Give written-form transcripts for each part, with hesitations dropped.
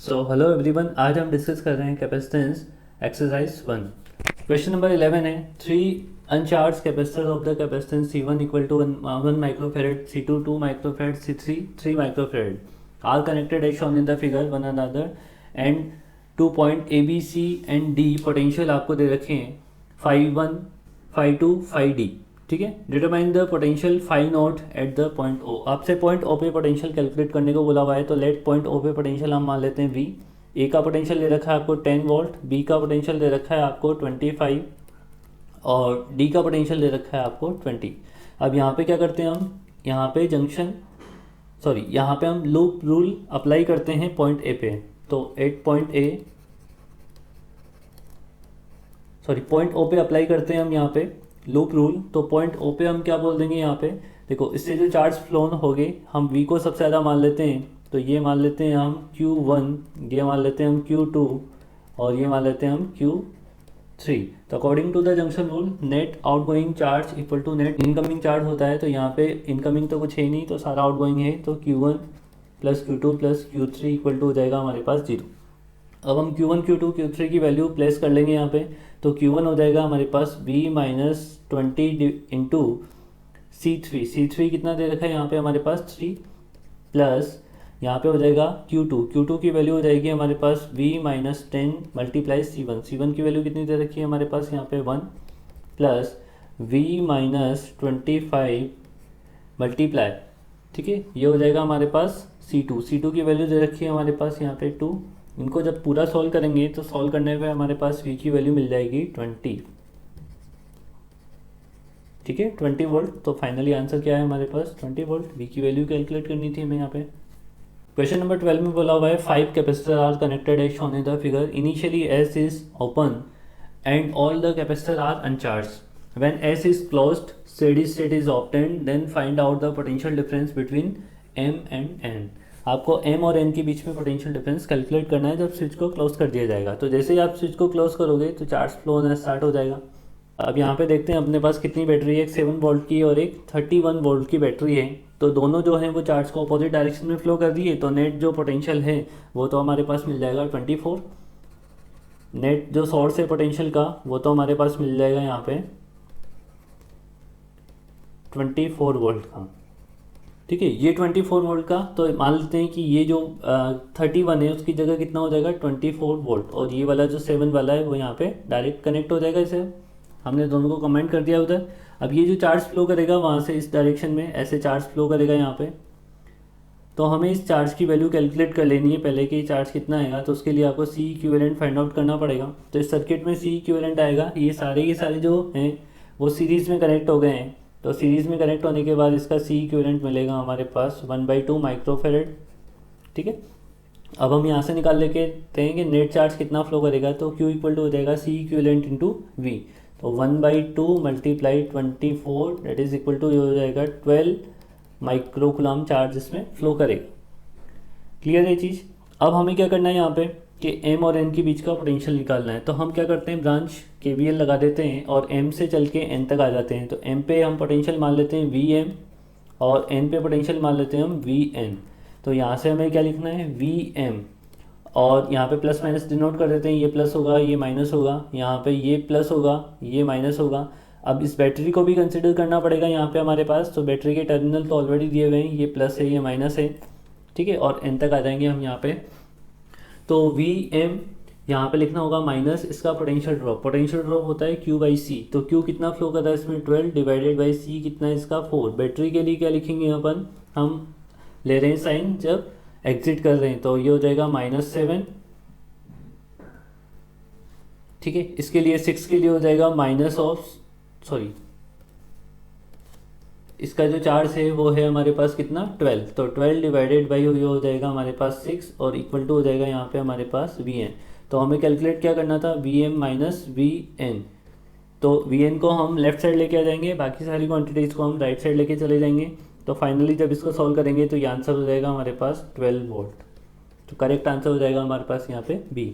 So hello everyone, आज हम discuss कर रहे हैं कैपेसिटेंस एक्सरसाइज 1। क्वेश्चन नंबर 11 है, three uncharge capacitor of the capacitance C1 equal to 1 microfarad, C2 2 microfarad, C3 3 microfarad are connected as shown in the figure one another and 2 point A B C and D potential आपको दे रखे हैं phi 1 phi 2 phi D. ठीक है, determine the potential phi naught at the point O. आपसे point ओ पे potential calculate करने को बोला हुआ है, तो लेट पॉइंट ओ पे पोटेंशियल हम मान लेते हैं वी। ए का पोटेंशियल दे रखा है आपको 10 वोल्ट, बी का पोटेंशियल दे रखा है आपको 25 और डी का पोटेंशियल दे रखा है आपको 20। अब यहाँ पे क्या करते हैं हम, यहाँ पे यहाँ पे हम लूप रूल अप्लाई करते हैं पॉइंट ए पे। तो पॉइंट ओ पे अप्लाई करते हैं हम यहाँ पे लूप रूल। तो पॉइंट ओ पे हम क्या बोल देंगे, यहाँ पे देखो इससे जो चार्ज फ्लो हो गए, हम वी को सबसे ज़्यादा मान लेते हैं, तो ये मान लेते हैं हम Q1, ये मान लेते हैं हम Q2 और ये मान लेते हैं हम Q3। तो according to the junction rule net outgoing charge equal to net incoming charge होता है। तो यहाँ पे इनकमिंग तो कुछ है ही नहीं, तो सारा आउटगोइंग है, तो Q1 plus Q2 plus Q3 equal to हो जाएगा हमारे पास 0। अब हम Q1 Q2 Q3 की वैल्यू प्लेस कर लेंगे यहाँ पे। तो Q1 हो जाएगा हमारे पास V माइनस 20 इंटू C3 कितना दे रखा है यहाँ पे हमारे पास 3, प्लस यहाँ पे हो जाएगा Q2 की वैल्यू हो जाएगी हमारे पास V माइनस 10 मल्टीप्लाई C1 की वैल्यू कितनी दे रखी है हमारे पास यहाँ पे 1, प्लस V माइनस 25 मल्टीप्लाई, ठीक है, ये हो जाएगा हमारे पास C2 की वैल्यू दे रखी है हमारे पास यहाँ पे 2। इनको जब पूरा सॉल्व करेंगे तो सॉल्व करने पे हमारे पास V की वैल्यू मिल जाएगी 20, ठीक है, 20 वोल्ट। तो फाइनली आंसर क्या है हमारे पास 20 वोल्ट। V की वैल्यू कैलकुलेट करनी थी हमें यहाँ पे। क्वेश्चन नंबर 12 में बोला हुआ है 5 capacitor are connected as shown in the figure, initially S is open and all the capacitor are uncharged, when S is closed steady state is obtained, then find out the potential difference between M and N। आपको M और N के बीच में potential difference calculate करना है जब switch को close कर दिया जाएगा। तो जैसे ही आप स्विच को क्लोज करोगे तो चार्ज फ्लो होना स्टार्ट हो जाएगा। अब यहाँ पे देखते हैं अपने पास कितनी बैटरी है, एक 7 वोल्ट की और एक 31 वोल्ट की बैटरी है। तो दोनों जो है वो चार्ज को अपोजिट डायरेक्शन में फ्लो कर रही है। तो नेट जो पोटेंशियल है वो तो हमारे पास मिल जाएगा 24। नेट जो सोर्स है पोटेंशियल का वो तो हमारे पास मिल जाएगा यहाँ पे 24 वोल्ट का, ठीक है, ये 24 वोल्ट का। तो मान लेते हैं कि ये जो 31 है उसकी जगह कितना हो जाएगा 24 वोल्ट, और ये वाला जो 7 वाला है वो यहाँ पे डायरेक्ट कनेक्ट हो जाएगा। इसे हमने दोनों को कमेंट कर दिया उधर। अब ये जो चार्ज फ्लो करेगा वहाँ से इस डायरेक्शन में ऐसे चार्ज फ्लो करेगा यहाँ पे, तो हमें इस चार्ज की वैल्यू कैलकुलेट कर लेनी है पहले कि चार्ज कितना आएगा। तो उसके लिए आपको C इक्विवेलेंट फाइंड आउट करना पड़ेगा। तो इस सर्किट में C इक्विवेलेंट आएगा, ये सारे के सारे जो हैं वो सीरीज़ में कनेक्ट हो गए हैं। तो सीरीज़ में कनेक्ट होने के बाद इसका C इक्विवेलेंट मिलेगा हमारे पास 1/2 माइक्रोफेरेड, ठीक है। अब हम यहाँ से निकाल लेके हैं कि नेट चार्ज कितना फ्लो करेगा। तो Q इक्वल टू हो जाएगा C इक्विवेलेंट इंटू V। तो 1/2 multiply 24 that is equal to ये हो जाएगा 12 माइक्रोकुलम चार्ज इसमें फ्लो करेगा। क्लियर है चीज़। अब हमें क्या करना है यहाँ पे कि M और N के बीच का पोटेंशियल निकालना है। तो हम क्या करते हैं, ब्रांच KVL लगा देते हैं और M से चल के N तक आ जाते हैं। तो M पे हम पोटेंशियल मान लेते हैं VM और N पे पोटेंशियल मान लेते हैं हम VN। तो यहाँ से हमें क्या लिखना है VM, और यहाँ पे प्लस माइनस डिनोट कर देते हैं, ये प्लस होगा ये माइनस होगा, यहाँ पे ये प्लस होगा ये माइनस होगा। अब इस बैटरी को भी कंसिडर करना पड़ेगा यहाँ पे हमारे पास। तो बैटरी के टर्मिनल तो ऑलरेडी दिए हुए हैं, ये प्लस है ये माइनस है, ठीक है, और N तक आ जाएंगे हम यहाँ पे। तो VM यहाँ पे लिखना होगा माइनस इसका पोटेंशियल ड्रॉप होता है Q/C। तो Q कितना फ्लो कर रहा है इसमें 12 डिवाइडेड बाई C कितना है इसका 4। बैटरी के लिए क्या लिखेंगे अपन, हम ले रहे हैं साइन जब एग्जिट कर रहे हैं, तो ये हो जाएगा -7, ठीक है। इसके लिए 6 के लिए हो जाएगा इसका जो चार्ज है वो है हमारे पास कितना 12। तो 12 डिवाइडेड बाई ये हो जाएगा हमारे पास 6 और इक्वल टू हो जाएगा यहाँ पे हमारे पास VN। तो हमें कैलकुलेट क्या करना था, VM माइनस VN। तो VN को हम लेफ्ट साइड लेके आ जाएंगे, बाकी सारी क्वांटिटीज़ को हम राइट साइड लेके चले जाएंगे। तो फाइनली जब इसको सॉल्व करेंगे तो ये आंसर हो जाएगा हमारे पास 12 वोल्ट। तो करेक्ट आंसर हो जाएगा हमारे पास यहाँ पे B।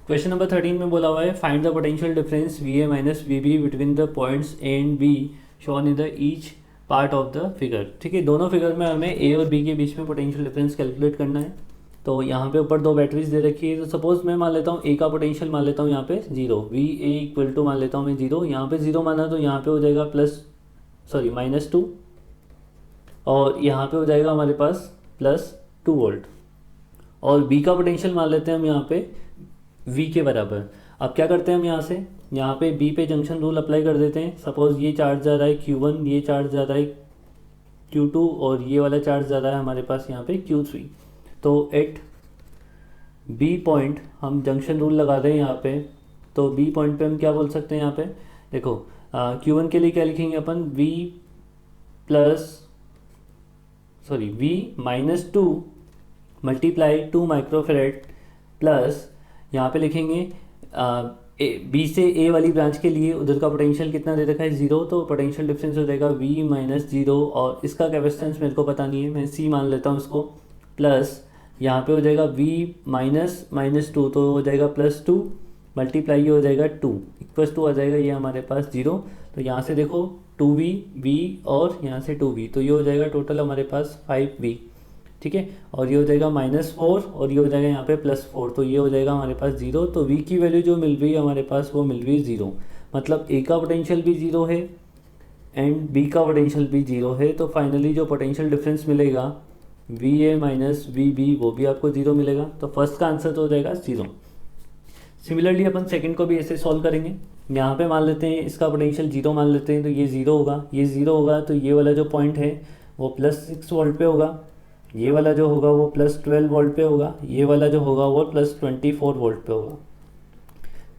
क्वेश्चन नंबर 13 में बोला हुआ है find the potential difference VA minus VB between the points A and B shown in the each part of the figure, ठीक है। दोनों फिगर में हमें A और B के बीच में पोटेंशियल डिफरेंस कैलकुलेट करना है। तो यहाँ पे ऊपर दो बैटरीज दे रखी है, तो सपोज मैं मान लेता हूँ ए का पोटेंशियल मान लेता हूँ यहाँ पे 0, वी ए इक्वल टू मान लेता हूँ मैं 0, यहाँ पे 0 माना तो यहाँ पे हो जाएगा -2, और यहाँ पे हो जाएगा हमारे पास +2 वोल्ट, और बी का पोटेंशियल मान लेते हैं हम यहाँ पे वी के बराबर। अब क्या करते हैं हम यहाँ पे बी पे जंक्शन रूल अप्लाई कर देते हैं। सपोज ये चार्ज जा रहा है Q1, ये चार्ज जा रहा है Q2, और ये वाला चार्ज जा रहा है हमारे पास यहाँ पे Q3। तो एट बी पॉइंट हम जंक्शन रूल लगा दें यहाँ पे, तो बी पॉइंट पे हम क्या बोल सकते हैं यहाँ पे, देखो Q1 के लिए क्या लिखेंगे अपन, V-2 मल्टीप्लाई 2 माइक्रोफेरेड प्लस यहाँ पे लिखेंगे बी से ए वाली ब्रांच के लिए उधर का पोटेंशियल कितना दे रखा है 0, तो पोटेंशियल डिफरेंस हो जाएगा V-0, और इसका कैपेसिटेंस मेरे को पता नहीं है, मैं C मान लेता हूँ इसको, प्लस यहाँ पे हो जाएगा V-2, तो हो जाएगा +2 मल्टीप्लाई हो जाएगा 2 इक्वस टू आ जाएगा ये हमारे पास 0। तो यहाँ से देखो 2V और यहाँ से 2V, तो ये हो जाएगा टोटल हमारे पास 5V, ठीक है। और ये हो जाएगा -4 और ये हो जाएगा यहाँ पे +4, तो ये हो जाएगा हमारे पास 0। तो V की वैल्यू जो मिल रही है हमारे पास वो मिल रही है 0, मतलब A का पोटेंशियल भी 0 है एंड B का पोटेंशियल भी 0 है। तो फाइनली जो पोटेंशियल डिफरेंस मिलेगा VA माइनस VB वो भी आपको 0 मिलेगा। तो फर्स्ट का आंसर तो हो जाएगा 0। सिमिलरली अपन सेकंड को भी ऐसे सॉल्व करेंगे। यहाँ पे मान लेते हैं इसका पोटेंशियल 0 मान लेते हैं, तो ये 0 होगा, ये 0 होगा, तो ये वाला जो पॉइंट है वो +6 वोल्ट पे होगा, ये वाला जो होगा वो +12 वोल्ट पे होगा, ये वाला जो होगा वो +24 वोल्ट पे होगा।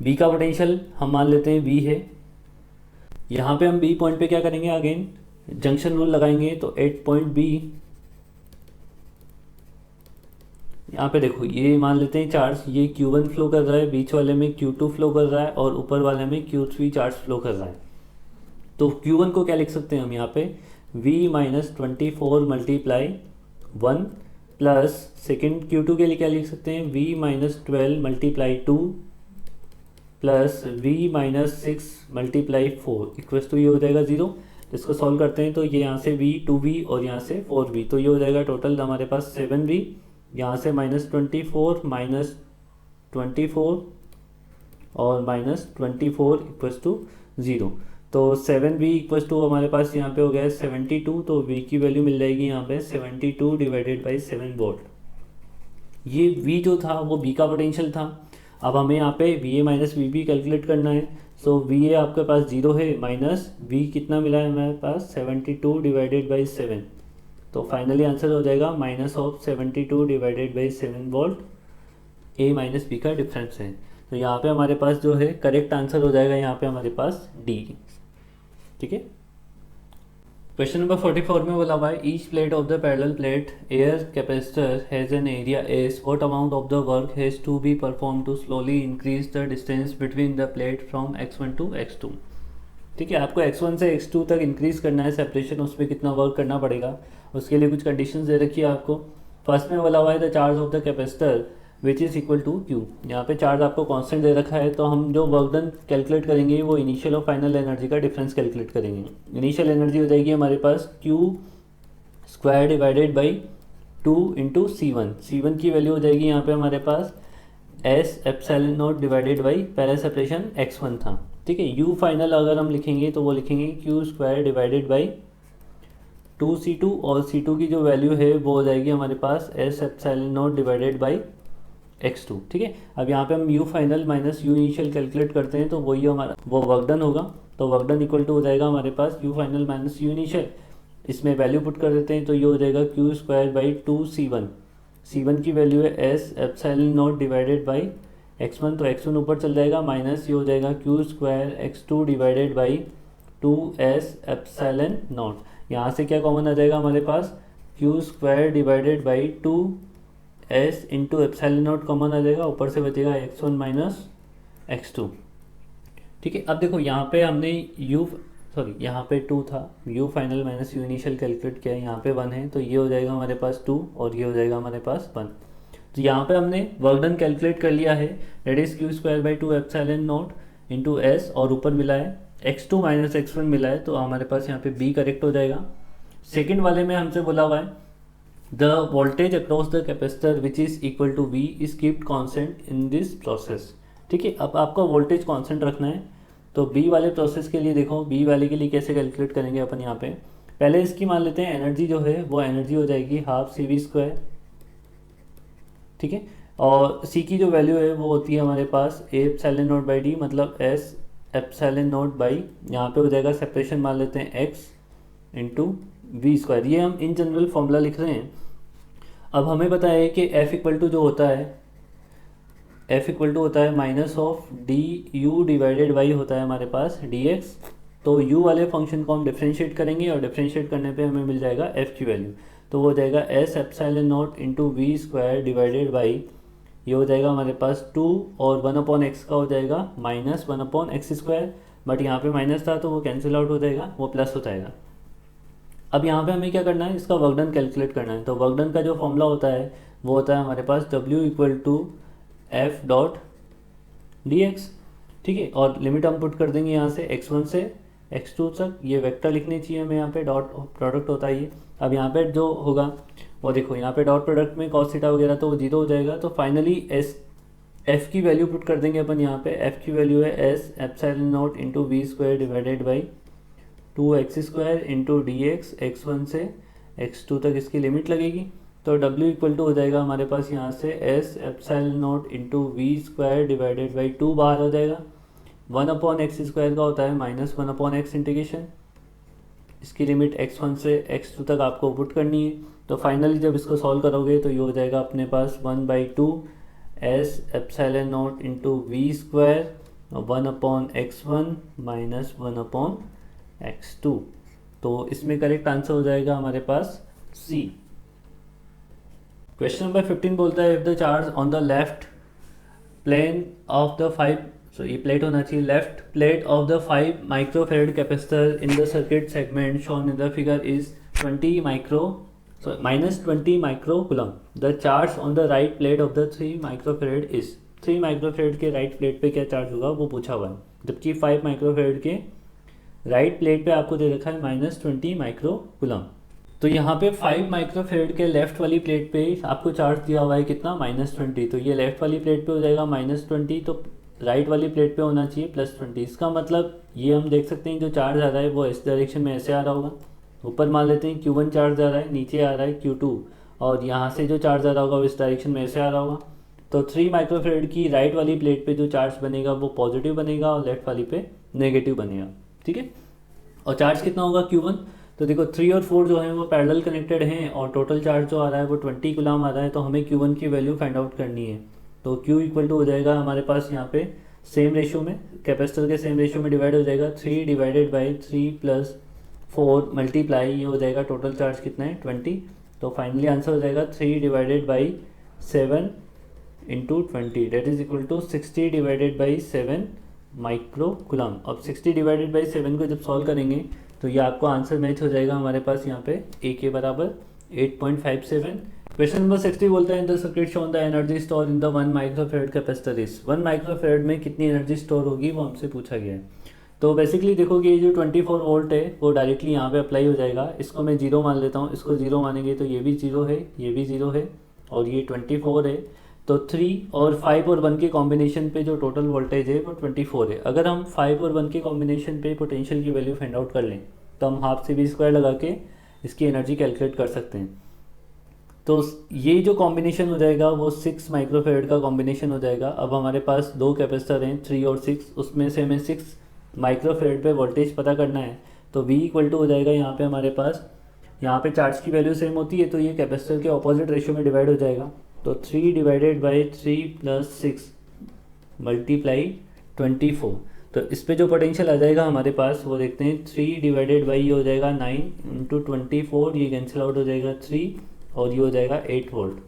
बी का पोटेंशियल हम मान लेते हैं V है। यहाँ पे हम बी पॉइंट पे क्या करेंगे, अगेन जंक्शन रूल लगाएंगे। तो एट पॉइंट बी, यहाँ पे देखो ये मान लेते हैं चार्ज, ये Q1 फ्लो कर रहा है, बीच वाले में Q2 फ्लो कर रहा है, और ऊपर वाले में Q3 चार्ज फ्लो कर रहा है। तो Q1 को क्या लिख सकते हैं हम यहाँ पे, V-24 multiply 1 plus second Q2 के लिए क्या लिख सकते हैं, V-12 multiply 2 plus V-6 multiply 4 equals to ये हो जाएगा 0। तो इसको सॉल्व करते हैं, तो ये यहाँ से V 2V और यहाँ से 4V, तो ये हो जाएगा टोटल हमारे पास 7V, यहाँ से -24 और -24 इक्वल्स टू 0। तो 7V इक्वल्स टू हमारे पास यहाँ पे हो गया 72, तो V की वैल्यू मिल जाएगी यहाँ पे 72 डिवाइडेड बाई 7 वोल्ट। ये V जो था वो B का पोटेंशियल था। अब हमें यहाँ पे VA माइनस VB कैलकुलेट करना है। सो VA आपके पास 0 है, माइनस V कितना मिला है हमारे पास 72 डिवाइडेड बाई 7, तो फाइनली आंसर हो जाएगा -72 divided by 7 volt. A minus B का डिफरेंस है। तो यहाँ पे हमारे पास जो है करेक्ट आंसर हो जाएगा यहाँ पे हमारे पास D, ठीक है। क्वेश्चन नंबर 44 में बोला हुआ है each plate of the parallel plate air capacitor has an area S, what amount of the work has to be perform to slowly increase the distance between the plate from x1 to x2। ठीक है, आपको x1 से x2 तक increase करना है separation, उसमें कितना work करना पड़ेगा, उसके लिए कुछ कंडीशंस दे रखी है आपको। फर्स्ट में बोला हुआ है the charge of the capacitor which is equal to Q। यहाँ पे चार्ज आपको कांस्टेंट दे रखा है, तो हम जो वर्क डन कैलकुलेट करेंगे वो इनिशियल और फाइनल एनर्जी का डिफरेंस कैलकुलेट करेंगे। इनिशियल एनर्जी हो जाएगी हमारे पास Q square divided by 2 into C1। C1 की वैल्यू हो जाएगी यहाँ पे हमारे पास S epsilon not divided by पहला सेपरेशन x1 था। ठीक है, U फाइनल अगर हम लिखेंगे तो वो लिखेंगे Q square divided by 2C2, और C2 की जो वैल्यू है वो हो जाएगी हमारे पास S epsilon not divided by x2। ठीक है, अब यहाँ पे हम U final minus U initial calculate करते हैं, तो वही हमारा वो वर्क डन होगा। तो वर्क डन इक्वल टू हो जाएगा हमारे पास U final minus U initial, इसमें वैल्यू पुट कर देते हैं, तो ये हो जाएगा Q square by 2C1। C1 की वैल्यू है S epsilon not divided by x1, तो x1 ऊपर चल जाएगा, माइनस ये हो जाएगा Q square x2 divided by 2S epsilon naught. यहाँ से क्या कॉमन आ जाएगा हमारे पास, Q square divided by 2S into epsilon naught common आ जाएगा, ऊपर से बचेगा x1 माइनस x2। ठीक है, अब देखो यहाँ पे हमने यहाँ पे 2 था, U final minus U initial calculate किया है, यहाँ पे 1 है, तो ये हो जाएगा हमारे पास 2 और ये हो जाएगा हमारे पास 1। तो यहाँ पे हमने वर्क डन कैलकुलेट कर लिया है, that is Q square by 2 epsilon naught into S, और ऊपर मिला है x2 माइनस x1 मिला है, तो हमारे पास यहाँ पे B करेक्ट हो जाएगा। सेकेंड वाले में हमसे बोला हुआ है the voltage across the capacitor which is equal to V is keeped constant in this process. ठीक है, अब आपका वोल्टेज कॉन्स्टेंट रखना है। तो बी वाले प्रोसेस के लिए देखो, बी वाले के लिए कैसे कैलकुलेट करेंगे अपन यहाँ पे, पहले इसकी मान लेते हैं एनर्जी जो है वो एनर्जी हो जाएगी हाफ सी वी स्क्वायर। ठीक है, और सी की जो वैल्यू है वो होती है हमारे पास A epsilon naught by D, मतलब एस एप्सिलॉन नॉट बाई, यहाँ पे हो जाएगा सेपरेशन मान लेते हैं एक्स इंटू वी स्क्वायर। ये हम इन जनरल फॉर्मूला लिख रहे हैं। अब हमें पता है कि एफ इक्वल टू जो होता है, एफ इक्वल टू होता है minus of D you divided by होता है हमारे पास डी एक्स। तो u वाले फंक्शन को हम डिफ्रेंशिएट करेंगे और डिफ्रेंशिएट करने पे हमें मिल जाएगा f की वैल्यू। तो वो हो जाएगा S epsilon naught into V square divided by, ये हो जाएगा हमारे पास 2 और 1/x का हो जाएगा माइनस 1/x स्क्वायर, बट यहाँ पे माइनस था तो वो कैंसिल आउट हो जाएगा, वो प्लस हो जाएगा। अब यहाँ पे हमें क्या करना है, इसका वर्क डन कैलकुलेट करना है। तो वर्क डन का जो फॉर्मूला होता है वो होता है हमारे पास W equal to F dot D X. ठीक है, और लिमिट हम पुट कर देंगे यहाँ से x1 से x2 तक, ये वेक्टर लिखनी चाहिए हमें, यहाँ पे डॉट प्रोडक्ट होता है ये। अब यहाँ पे जो होगा वो देखो, यहाँ पे डॉट प्रोडक्ट में कॉस थीटा वगैरह तो वो जीरो हो जाएगा। तो फाइनली एस एफ की वैल्यू पुट कर देंगे अपन यहाँ पे, एफ की वैल्यू है S epsilon naught into V square divided by 2x square into D X, x1 से x2 तक इसकी लिमिट लगेगी। तो W इक्वल टू हो जाएगा हमारे पास यहाँ से S epsilon naught into V square divided by 2 बाहर हो जाएगा, 1/x स्क्वायर का होता है माइनस 1/x इंटीग्रेशन, इसकी लिमिट x1 से x2 तक आपको पुट करनी है। तो फाइनली जब इसको सॉल्व करोगे तो ये हो जाएगा अपने पास 1/2 S epsilon naught into V square 1/x1 minus 1/x2। तो इसमें करेक्ट आंसर हो जाएगा हमारे पास सी। क्वेश्चन नंबर 15 बोलता है if the charge on the left plane of the 5, so ये प्लेट होना चाहिए, left plate of the 5 microfarad capacitor in the circuit segment shown in the figure is 20 micro minus 20 micro coulomb, the charge on the right plate of the 3 microfarad is, 3 microfarad के right plate पे क्या charge होगा वो पूछा हुआ है, जबकि 5 microfarad के राइट प्लेट पे आपको दे रखा है -20 माइक्रो कूलम। तो यहाँ पे 5 माइक्रोफेरेड के लेफ्ट वाली प्लेट पे आपको चार्ज दिया हुआ है कितना, -20। तो ये लेफ्ट वाली प्लेट पे हो जाएगा -20, तो राइट वाली प्लेट पे होना चाहिए +20। इसका मतलब ये हम देख सकते हैं जो चार्ज आ रहा है वो इस डायरेक्शन में ऐसे आ रहा होगा, ऊपर मान लेते हैं Q1 चार्ज आ रहा है, नीचे आ रहा है Q2, और यहाँ से जो चार्ज आ रहा होगा वो इस डायरेक्शन में ऐसे आ रहा होगा। तो 3 माइक्रोफेरेड की राइट वाली प्लेट पे जो चार्ज बनेगा वो पॉजिटिव बनेगा और लेफ्ट वाली पे नेगेटिव बनेगा। ठीक है, और चार्ज कितना होगा Q1, तो देखो 3 और 4 जो हैं वो पैरेलल कनेक्टेड हैं और टोटल चार्ज जो आ रहा है वो 20 कूलम आ रहा है। तो हमें Q1 की वैल्यू फाइंड आउट करनी है। तो Q इक्वल टू हो जाएगा हमारे पास यहाँ पे सेम रेशियो में, कैपेसिटर के सेम रेशियो में डिवाइड हो जाएगा, 3 डिवाइडेड बाई 3 + 4 मल्टीप्लाई, ये हो जाएगा टोटल चार्ज कितना है 20। तो फाइनली आंसर हो जाएगा 3 divided by 7 into 20 that is equal to 60 divided by 7 micro coulomb. अब 60 डिवाइडेड बाई 7 को जब सॉल्व करेंगे तो ये आपको आंसर मैच हो जाएगा हमारे पास यहाँ पे A के बराबर 8.57। क्वेश्चन नंबर 60 बोलता है in the circuit shown the energy store in the 1 microfarad capacitor is, 1 microfarad में कितनी एनर्जी स्टोर होगी वो हमसे पूछा गया है। तो बेसिकली देखो कि ये जो 24 वोल्ट है वो डायरेक्टली यहाँ पे अप्लाई हो जाएगा। इसको मैं 0 मान लेता हूँ, इसको 0 मानेंगे तो ये भी 0 है, ये भी 0 है और ये 24 है। तो 3 और 5 और 1 के कॉम्बिनेशन पे जो टोटल वोल्टेज है वो 24 है। अगर हम 5 और 1 के कॉम्बिनेशन पे पोटेंशियल की वैल्यू फाइंड आउट कर लें तो हम हाफ सी वी स्क्वायर लगा के इसकी एनर्जी कैलकुलेट कर सकते हैं। तो ये जो कॉम्बिनेशन हो जाएगा वो 6 माइक्रोफेरेड का कॉम्बिनेशन हो जाएगा। अब हमारे पास 2 कैपेसिटर हैं 3 और 6, उसमें से हमें 6 माइक्रोफेरेड पे वोल्टेज पता करना है। तो V इक्वल टू हो जाएगा यहाँ पे हमारे पास, यहाँ पे चार्ज की वैल्यू सेम होती है तो ये कैपेसिटर के ऑपोजिट रेशियो में डिवाइड हो जाएगा। तो 3 डिवाइडेड बाई 3 + 6 मल्टीप्लाई 24, तो इस पे जो पोटेंशियल आ जाएगा हमारे पास वो देखते हैं। 3 डिवाइडेड बाई ये हो जाएगा 9 इंटू 24, ये कैंसिल आउट हो जाएगा 3 और ये हो जाएगा 8 वोल्ट।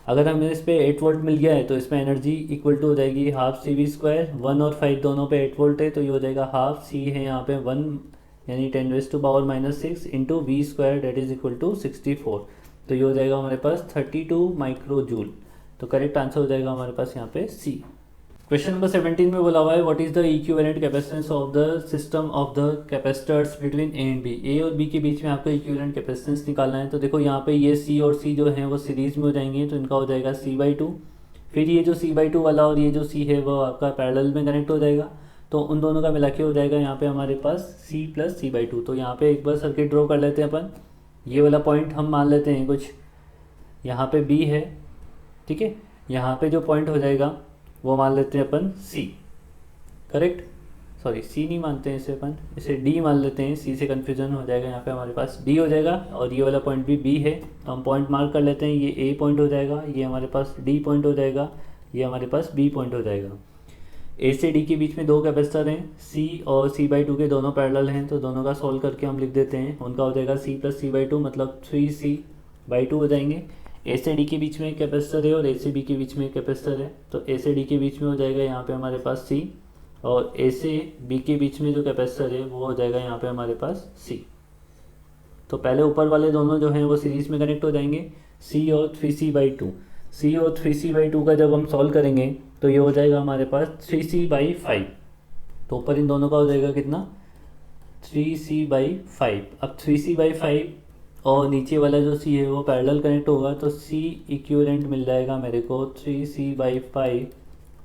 अगर हमें इस पे 8 वोल्ट मिल गया है तो इसमें एनर्जी इक्वल टू हो जाएगी हाफ सी वी स्क्वायर, 1 और 5 दोनों पे 8 वोल्ट है तो ये हो जाएगा हाफ सी है यहाँ पे 1 यानी 10⁻⁻6 into V square that is equal to 64। तो ये हो जाएगा हमारे पास 32 माइक्रो जूल। तो करेक्ट आंसर हो जाएगा हमारे पास यहाँ पे सी। क्वेश्चन नंबर 17 में बोला हुआ है what is the equivalent capacitance of the system of the capacitors between A and B. A और बी के बीच में आपको इक्विवेलेंट कैपेसिटेंस निकालना है। तो देखो यहाँ पे ये सी और सी जो है वो सीरीज में हो जाएंगे, तो इनका हो जाएगा C/2। फिर ये जो C/2 वाला और ये जो सी है वो आपका पैरेलल में कनेक्ट हो जाएगा, तो उन दोनों का मिला के हो जाएगा यहाँ पे हमारे पास C + C/2। तो यहाँ पे एक बार सर्किट ड्रॉ कर लेते हैं अपन। ये वाला पॉइंट हम मान लेते हैं कुछ यहाँ पे B है, ठीक है। यहाँ पे जो पॉइंट हो जाएगा वो मान लेते हैं अपन C, करेक्ट। सॉरी C नहीं मानते हैं इसे अपन, इसे D मान लेते हैं, C से कन्फ्यूजन हो जाएगा। यहाँ पे हमारे पास D हो जाएगा और ये वाला पॉइंट भी B है, तो हम पॉइंट मार्क कर लेते हैं। ये A पॉइंट हो जाएगा, ये हमारे पास D पॉइंट हो जाएगा, ये हमारे पास B पॉइंट हो जाएगा। A से D के बीच में दो कैपेसिटर हैं, C और C/2 के दोनों पैरेलल हैं, तो दोनों का सॉल्व करके हम लिख देते हैं। उनका हो जाएगा C + C/2 मतलब 3C/2 हो जाएंगे। ए से डी के बीच में एक कैपेसिटर है और ए से बी के बीच में एक कैपेसिटर है, तो ए से डी के बीच में हो जाएगा यहाँ पे हमारे पास C, और ए से बी के बीच में जो कैपेसिटर है वो हो जाएगा यहाँ पे हमारे पास C। तो पहले ऊपर वाले दोनों जो हैं वो सीरीज में कनेक्ट हो जाएंगे, C और 3C/2। C और 3C/2 का जब हम सॉल्व करेंगे तो ये हो जाएगा हमारे पास 3C/5। तो ऊपर इन दोनों का हो जाएगा कितना, 3C/5। अब 3C/5 और नीचे वाला जो C है वो पैरेलल कनेक्ट होगा, तो C इक्विवेलेंट मिल जाएगा मेरे को 3C/5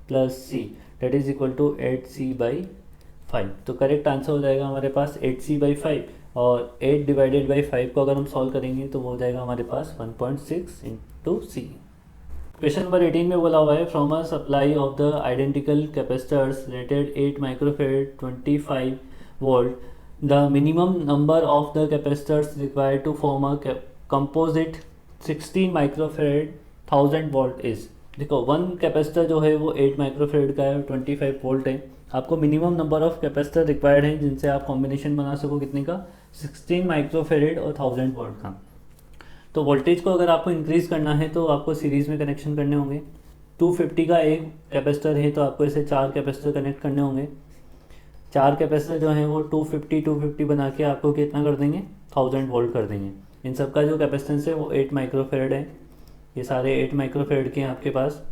+ C that is equal to 8C/5। तो करेक्ट आंसर हो जाएगा हमारे पास 8C/5, और 8/5 को अगर हम सॉल्व करेंगे तो वो हो जाएगा हमारे पास 1.6 × C। क्वेश्चन नंबर 18 में बोला हुआ है from a supply of the identical capacitors rated 8 microfarad 25 volt the minimum number of the capacitors required to form a composite 16 microfarad 1000 volt is. देखो वन कैपेसिटर जो है वो 8 माइक्रोफेरेड का है, 25 वोल्ट है। आपको minimum number of capacitor required है जिनसे आप कॉम्बिनेशन बना सको, कितने का, 16 माइक्रोफेरेड और 1000 वोल्ट का। तो वोल्टेज को अगर आपको इंक्रीज़ करना है तो आपको सीरीज़ में कनेक्शन करने होंगे। 250 का एक कैपेसिटर है तो आपको इसे 4 कैपेसिटर कनेक्ट करने होंगे। 4 कैपेसिटर जो हैं वो 250 बना के आपको कितना कर देंगे, 1000 वोल्ट कर देंगे। इन सब का जो कैपेसिटेंस है वो 8 माइक्रोफेरेड है, ये सारे 8 माइक्रोफेरेड के हैं आपके पास,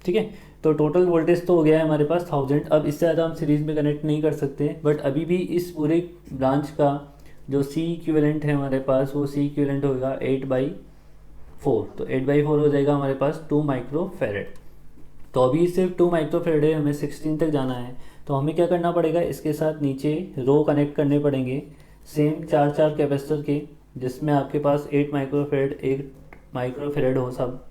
ठीक है। तो टोटल वोल्टेज तो हो गया है हमारे पास 1000। अब इससे ज़्यादा हम सीरीज़ में कनेक्ट नहीं कर सकते, बट अभी भी इस पूरे ब्रांच का जो C इक्विवेलेंट है हमारे पास वो C इक्विवेलेंट होगा 8/4। तो 8/4 हो जाएगा हमारे पास 2 माइक्रोफेरेड। तो अभी सिर्फ 2 माइक्रोफेरेड है, हमें 16 तक जाना है, तो हमें क्या करना पड़ेगा, इसके साथ नीचे रो कनेक्ट करने पड़ेंगे सेम 4 कैपेसिटर के, जिसमें आपके पास 8 माइक्रोफेरेड हो सब,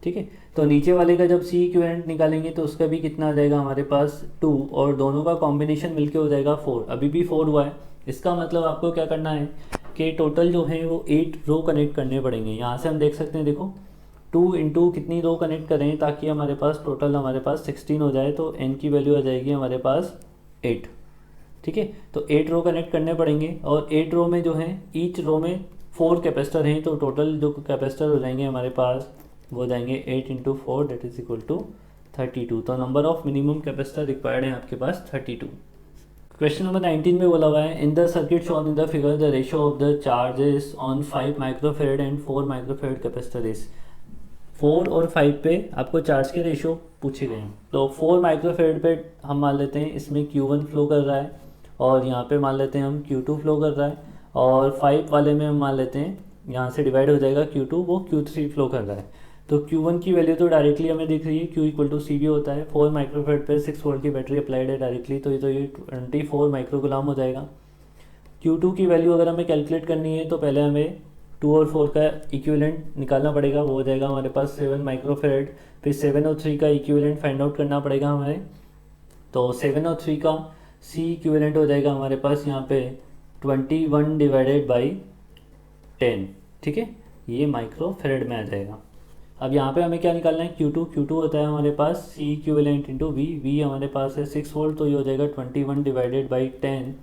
ठीक है। तो नीचे वाले का जब C इक्विवेलेंट निकालेंगे तो उसका भी कितना आ जाएगा हमारे पास 2, और दोनों का कॉम्बिनेशन मिलके हो जाएगा 4। अभी भी 4 हुआ है, इसका मतलब आपको क्या करना है कि टोटल जो है वो 8 रो कनेक्ट करने पड़ेंगे। यहाँ से हम देख सकते हैं, देखो 2 × कितनी रो कनेक्ट करें ताकि हमारे पास टोटल हमारे पास 16 हो जाए, तो n की वैल्यू आ जाएगी हमारे पास 8, ठीक है। तो 8 रो कनेक्ट करने पड़ेंगे, और 8 रो में जो है ईच रो में 4 कैपेसिटर हैं, तो टोटल जो कैपेसिटर हो जाएंगे हमारे पास वो हो जाएंगे 8 × 4 डेट इज इक्वल टू 32। तो number of minimum capacitor required है आपके पास 32। क्वेश्चन नंबर 19 में बोला हुआ है in the circuit shown in the figure the ratio of the charges on 5 microfarad and 4 microfarad capacitor is. 4 और 5 पे आपको चार्ज के रेशियो पूछे गए हैं। तो 4 माइक्रोफेरेड पे हम मान लेते हैं इसमें Q1 फ्लो कर रहा है, और यहाँ पे मान लेते हैं हम Q2 फ्लो कर रहा है, और 5 वाले में हम मान लेते हैं यहाँ से डिवाइड हो जाएगा Q2, वो Q3 फ्लो कर रहा है। तो Q1 की वैल्यू तो डायरेक्टली हमें दिख रही है, Q = CV होता है। 4 माइक्रोफेरेड पे 6 वोल्ट की बैटरी अप्लाइड है डायरेक्टली, तो ये 24 माइक्रोकुलाम हो जाएगा। Q2 की वैल्यू अगर हमें कैलकुलेट करनी है तो पहले हमें 2 और 4 का इक्विवेलेंट निकालना पड़ेगा, वो हो जाएगा हमारे पास 7 माइक्रोफेरेड। फिर 7 और 3 का इक्विवेलेंट फाइंड आउट करना पड़ेगा हमें, तो 7 और 3 का C इक्विवेलेंट हो जाएगा हमारे पास यहाँ पे 21/10, ठीक है, ये माइक्रोफेरेड में आ जाएगा। अब यहाँ पे हमें क्या निकालना है, Q2 होता है हमारे पास C इक्विवेलेंट × V हमारे पास है 6 वोल्ट, तो ये हो जाएगा 21/10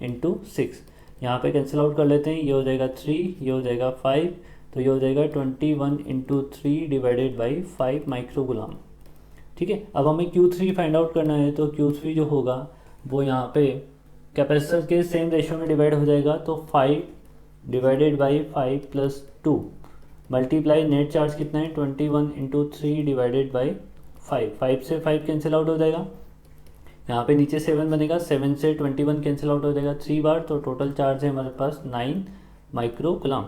× 6। यहाँ पे कैंसिल आउट कर लेते हैं, ये हो जाएगा 3, ये हो जाएगा 5, तो ये हो जाएगा 21 × 3/5 माइक्रोकुलाम, ठीक है। अब हमें Q3 फाइंड आउट करना है, तो Q3 जो होगा वो यहाँ पे कैपेसिटर के सेम रेशियो में डिवाइड हो जाएगा, तो 5/5 + 2 मल्टीप्लाई नेट चार्ज कितना है 21 × 3/4, 5 से 5 कैंसिल आउट हो जाएगा। यहाँ पे नीचे 7 बनेगा, 7 से 21 कैंसिल आउट हो जाएगा 3 बार, तो टोटल चार्ज है हमारे पास 9 माइक्रोकुलम।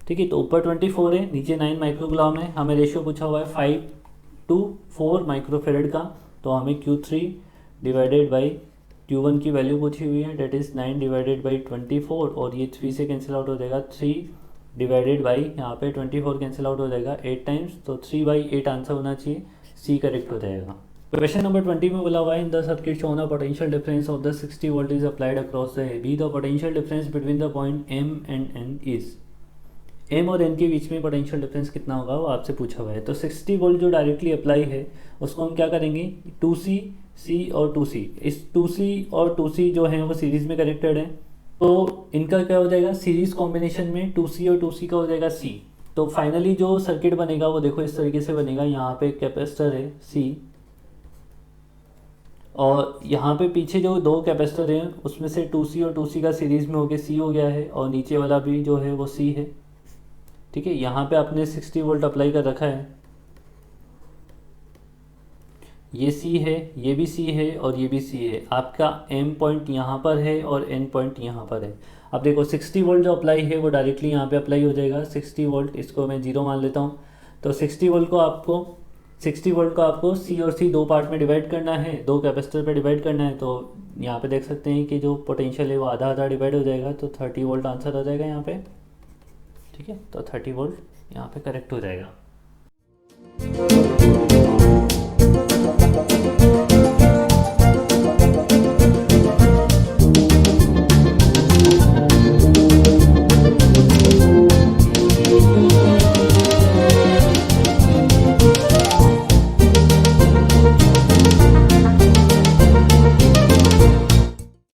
ठीक है, तो ऊपर 24 है, नीचे 9 माइक्रोकुलम है। हमें रेशियो पूछा हुआ है 5:4 माइक्रोफेरेड का, तो हमें Q3 डिवाइडेड बाई Q1 की वैल्यू पूछी हुई है, डेट इज़ 9 डिवाइडेड बाई 24, और ये 3 से कैंसिल आउट हो जाएगा, 3 डिवाइडेड बाई यहाँ पे 24 कैंसिल आउट हो जाएगा 8 टाइम्स, तो 3/8 आंसर होना चाहिए, सी करेक्ट हो जाएगा। क्वेश्चन नंबर 20 में बोला हुआ है in the circuit shown a potential difference of the 60 volt is applied across the B the potential difference between the point M and N is. M और N के बीच में पोटेंशियल डिफरेंस कितना होगा वो आपसे पूछा हुआ है। तो 60 वोल्ट जो डायरेक्टली अप्लाई है उसको हम क्या करेंगे, 2C, C और 2C, इस 2C और 2C जो है वो सीरीज में कनेक्टेड है, तो इनका क्या हो जाएगा, सीरीज कॉम्बिनेशन में 2C और 2C का हो जाएगा C। तो फाइनली जो सर्किट बनेगा वो देखो इस तरीके से बनेगा, यहाँ पे कैपेसिटर है C, और यहाँ पे पीछे जो दो कैपेसिटर हैं उसमें से 2C और 2C का सीरीज में होके C हो गया है, और नीचे वाला भी जो है वो C है। ठीक है, यहाँ पे आपने 60 वोल्ट अप्लाई कर रखा है, ये C है, ये भी C है और ये भी C है। आपका M पॉइंट यहाँ पर है और N पॉइंट यहाँ पर है। अब देखो 60 वोल्ट जो अप्लाई है वो डायरेक्टली यहाँ पे अप्लाई हो जाएगा, 60 वोल्ट, इसको मैं 0 मान लेता हूँ। तो 60 वोल्ट को आपको C और C दो पार्ट में डिवाइड करना है, दो कैपेसिटर पे डिवाइड करना है। तो यहाँ पे देख सकते हैं कि जो पोटेंशियल है वो आधा आधा डिवाइड हो जाएगा, तो 30 वोल्ट आंसर हो जाएगा यहाँ पे। ठीक है, तो 30 वोल्ट यहाँ पे करेक्ट हो जाएगा।